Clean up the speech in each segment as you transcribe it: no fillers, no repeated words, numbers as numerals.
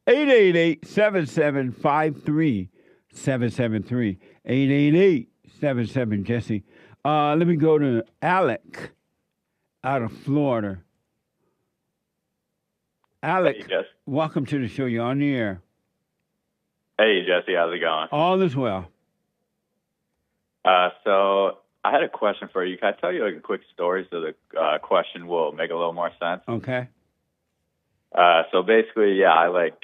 888-7753-773. 888-77-Jesse. Let me go to Alec out of Florida. Hey, Alec, Jess. welcome to the show. You're on the air. Hey, Jesse. How's it going? All is well. So I had a question for you. Can I tell you like a quick story so the question will make a little more sense? Okay. So basically, yeah, I like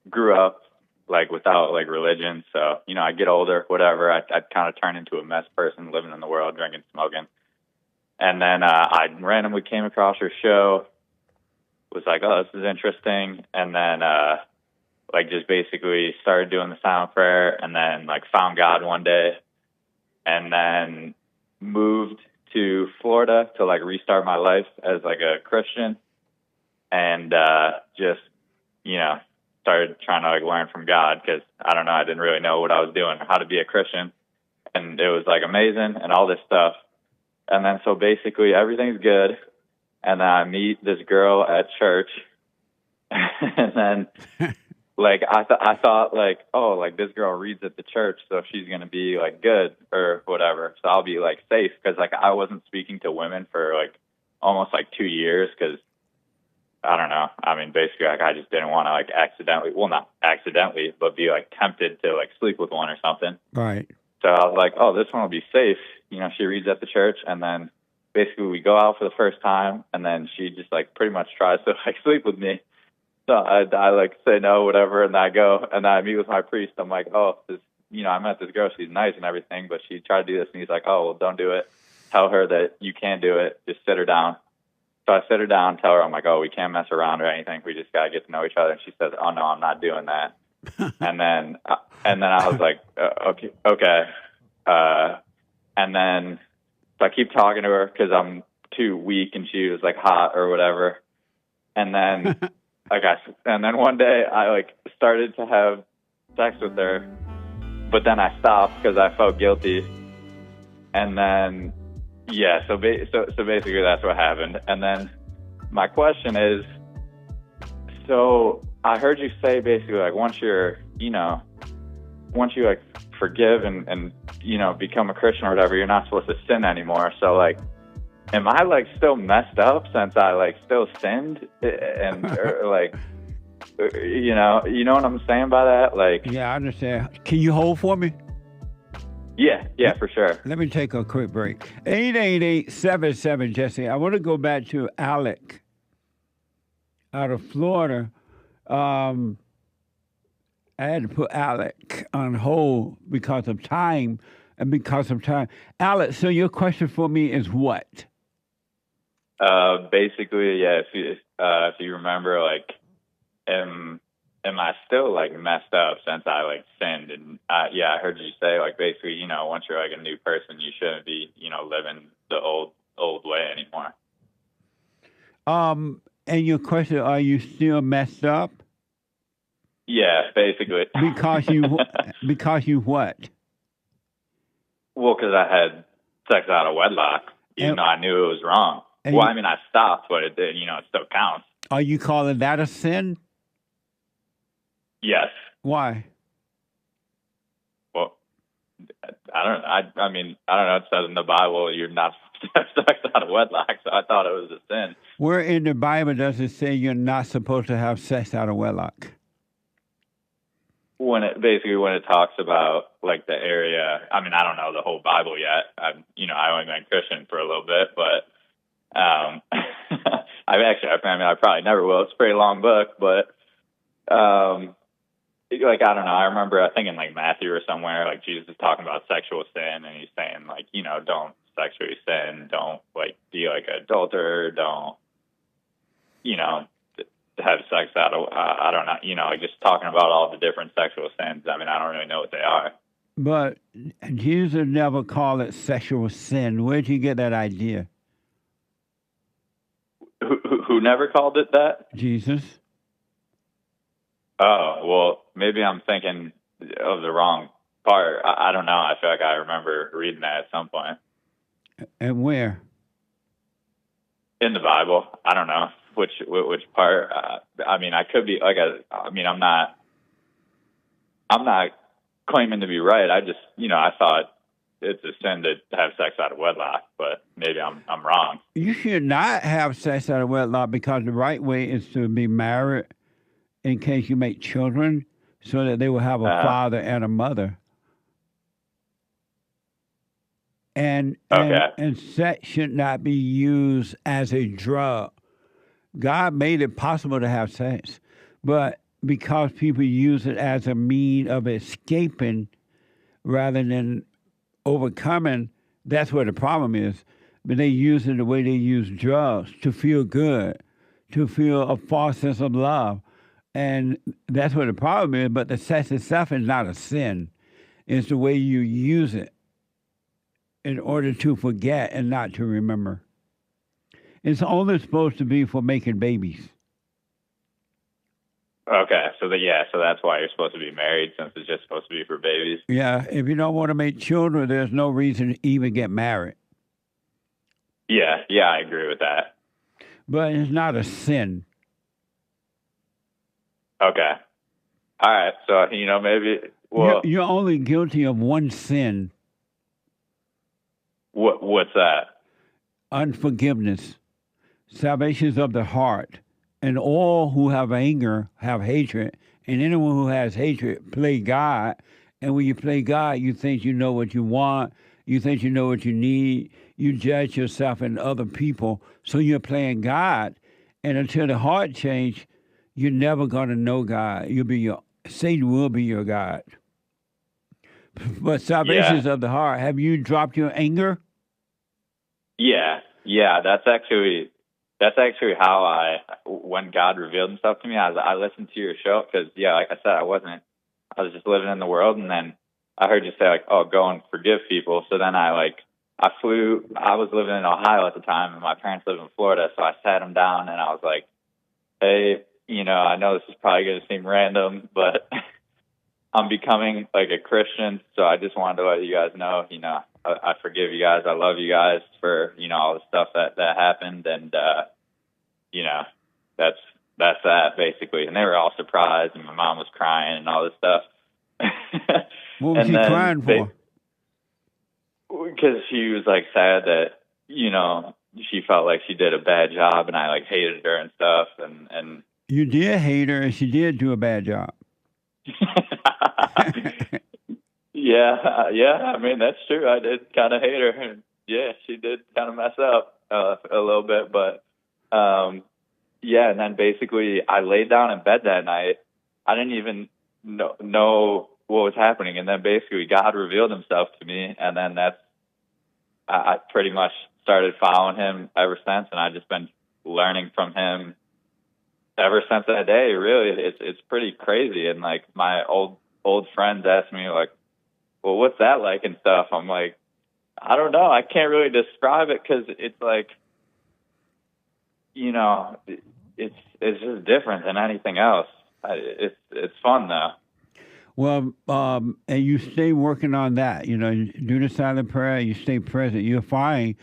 grew up like without like religion. So, I get older, whatever. I'd kind of turn into a mess person living in the world, drinking, smoking. And then I randomly came across your show, was like, oh, this is interesting. And then like just basically started doing the silent prayer and then like found God one day and then moved to Florida to like restart my life as like a Christian and just, started trying to like learn from God because I don't know, I didn't really know what I was doing, how to be a Christian. And it was like amazing and all this stuff. And then so basically everything's good. And then I meet this girl at church and then like I thought like, oh, like this girl reads at the church, so she's gonna be like good or whatever. So I'll be like safe because like I wasn't speaking to women for like almost like 2 years because I don't know. I mean, basically like I just didn't want to like not accidentally, but be like tempted to like sleep with one or something. Right. So I was like, oh, this one will be safe. She reads at the church, and then basically we go out for the first time, and then she just like pretty much tries to like sleep with me. So I like say no, whatever, and I go and I meet with my priest. I'm like, oh, I met this girl. She's nice and everything, but she tried to do this, and he's like, oh, well, don't do it. Tell her that you can't do it. Just sit her down. So I sit her down, tell her, I'm like, oh, we can't mess around or anything. We just gotta get to know each other. And she says, oh no, I'm not doing that. and then I was like, okay. And then so I keep talking to her because I'm too weak, and she was like hot or whatever. And then. And then one day I like started to have sex with her, but then I stopped because I felt guilty. And then, yeah, so basically that's what happened. And then my question is, so I heard you say basically like once you like forgive and become a Christian or whatever, you're not supposed to sin anymore. So like, am I like still messed up since I like still sinned and like, you know what I'm saying by that? Like, Yeah, I understand. Can you hold for me? Yeah, for sure. Let me take a quick break. 888-77-Jesse. I want to go back to Alec out of Florida. I had to put Alec on hold because of time. Alec, so your question for me is what? Basically, yeah. If you remember, like, am I still like messed up since I like sinned? And yeah, I heard you say like basically, once you're like a new person, you shouldn't be, living the old way anymore. And your question: are you still messed up? Yeah, basically. Because you what? Well, because I had sex out of wedlock, even though I knew it was wrong. Well, I mean, I stopped, but it did, it still counts. Are you calling that a sin? Yes. Why? Well, I mean, I don't know. It says in the Bible you're not supposed to have sex out of wedlock, so I thought it was a sin. Where in the Bible does it say you're not supposed to have sex out of wedlock? When it talks about like the area, I mean, I don't know the whole Bible yet. I only been Christian for a little bit, but I probably never will. It's a pretty long book, but like I don't know. I remember I think in like Matthew or somewhere, like Jesus is talking about sexual sin, and he's saying like don't sexually sin, don't like be like an adulterer, don't have sex out of, I don't know, like just talking about all the different sexual sins. I mean, I don't really know what they are. But Jesus never called it sexual sin. Where'd you get that idea? Who never called it that? Jesus. Oh, well, maybe I'm thinking of the wrong part. I don't know. I feel like I remember reading that at some point. And where? In the Bible. I don't know. which part. I mean, I could be like I mean, I'm not claiming to be right. I just, I thought it's a sin to have sex out of wedlock, but maybe I'm wrong. You should not have sex out of wedlock because the right way is to be married in case you make children so that they will have a father and a mother. And sex should not be used as a drug. God made it possible to have sex, but because people use it as a mean of escaping rather than overcoming, that's where the problem is. But they use it the way they use drugs, to feel good, to feel a false sense of love. And that's what the problem is. But the sex itself is not a sin. It's the way you use it in order to forget and not to remember. It's only supposed to be for making babies. Okay, so that's why you're supposed to be married, since it's just supposed to be for babies. Yeah, if you don't want to make children, there's no reason to even get married. Yeah, I agree with that. But it's not a sin. Okay. All right, so, maybe, well... You're only guilty of one sin. What's that? Unforgiveness. Salvation is of the heart. And all who have anger have hatred. And anyone who has hatred play God. And when you play God, you think you know what you want. You think you know what you need. You judge yourself and other people. So you're playing God. And until the heart change, you're never going to know God. Satan will be your God. But salvation is of the heart. Have you dropped your anger? Yeah. That's actually how when God revealed himself to me, I listened to your show because, like I said, I was just living in the world, and then I heard you say, like, oh, go and forgive people. So then I was living in Ohio at the time, and my parents lived in Florida, so I sat them down, and I was like, hey, I know this is probably going to seem random, but I'm becoming, like, a Christian, so I just wanted to let you guys know, I forgive you guys. I love you guys for, all the stuff that happened. And, that's that basically. And they were all surprised, and my mom was crying and all this stuff. What was she crying for? Because she was like sad that, she felt like she did a bad job, and I like hated her and stuff. And you did hate her, and she did do a bad job. Yeah. I mean, that's true. I did kind of hate her. And yeah, she did kind of mess up a little bit. But, and then basically I laid down in bed that night. I didn't even know what was happening. And then basically God revealed himself to me. And then I pretty much started following him ever since. And I've just been learning from him ever since that day. Really, it's pretty crazy. And like my old friends asked me, like, well, what's that like and stuff? I'm like, I don't know. I can't really describe it because it's like, it's just different than anything else. It's fun though. Well, and you stay working on that. Do the silent prayer. You stay present. You're fine.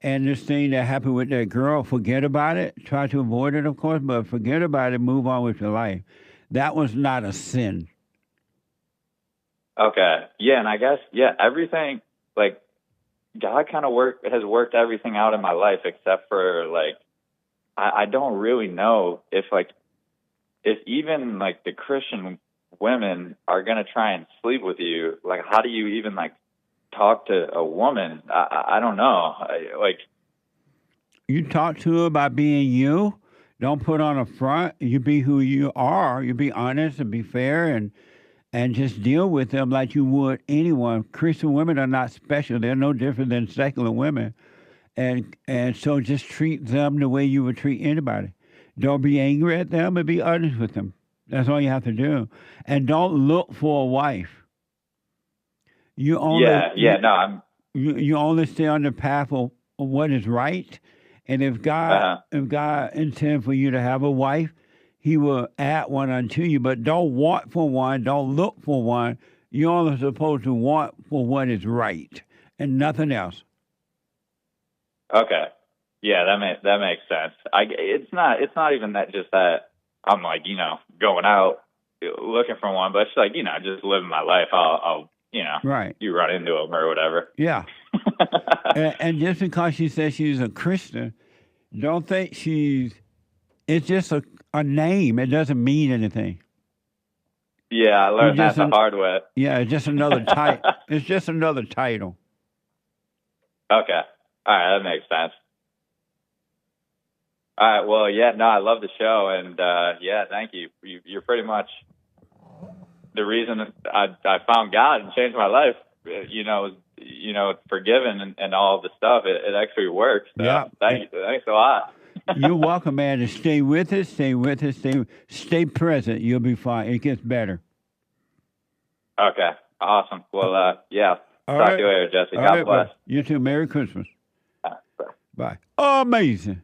And this thing that happened with that girl, forget about it. Try to avoid it, of course, but forget about it. Move on with your life. That was not a sin. Okay. Yeah, and I guess, everything, like, God kind of has worked everything out in my life except for, like, I don't really know if even, like, the Christian women are going to try and sleep with you. Like, how do you even, like, talk to a woman? I don't know. You talk to her by being you. Don't put on a front. You be who you are. You be honest and be fair and just deal with them like you would anyone. Christian women are not special. They're no different than secular women. And so just treat them the way you would treat anybody. Don't be angry at them, but be honest with them. That's all you have to do. And don't look for a wife. You only you only stay on the path of what is right. And if God intends for you to have a wife, he will add one unto you, but don't want for one, don't look for one. You're only supposed to want for what is right and nothing else. Okay. Yeah, that makes sense. It's not even that just that I'm like, going out looking for one, but it's like, just living my life. I'll Right. you run into them or whatever. Yeah. And just because she says she's a Christian, don't think it's just a name. It doesn't mean anything. Yeah, I learned that the hard way. Yeah, it's just another title. It's just another title. Okay. All right, that makes sense. All right. Well, yeah, no, I love the show, and yeah, thank you. You're pretty much the reason I found God and changed my life. Forgiven and all the stuff. It actually works. So Yeah. thanks a lot. You're welcome, man. And stay with us. Stay present. You'll be fine. It gets better. Okay. Awesome. Well, yeah. All Talk right. to you later, Jesse. All God right, bless. You too. Merry Christmas. Bye. Bye. Amazing.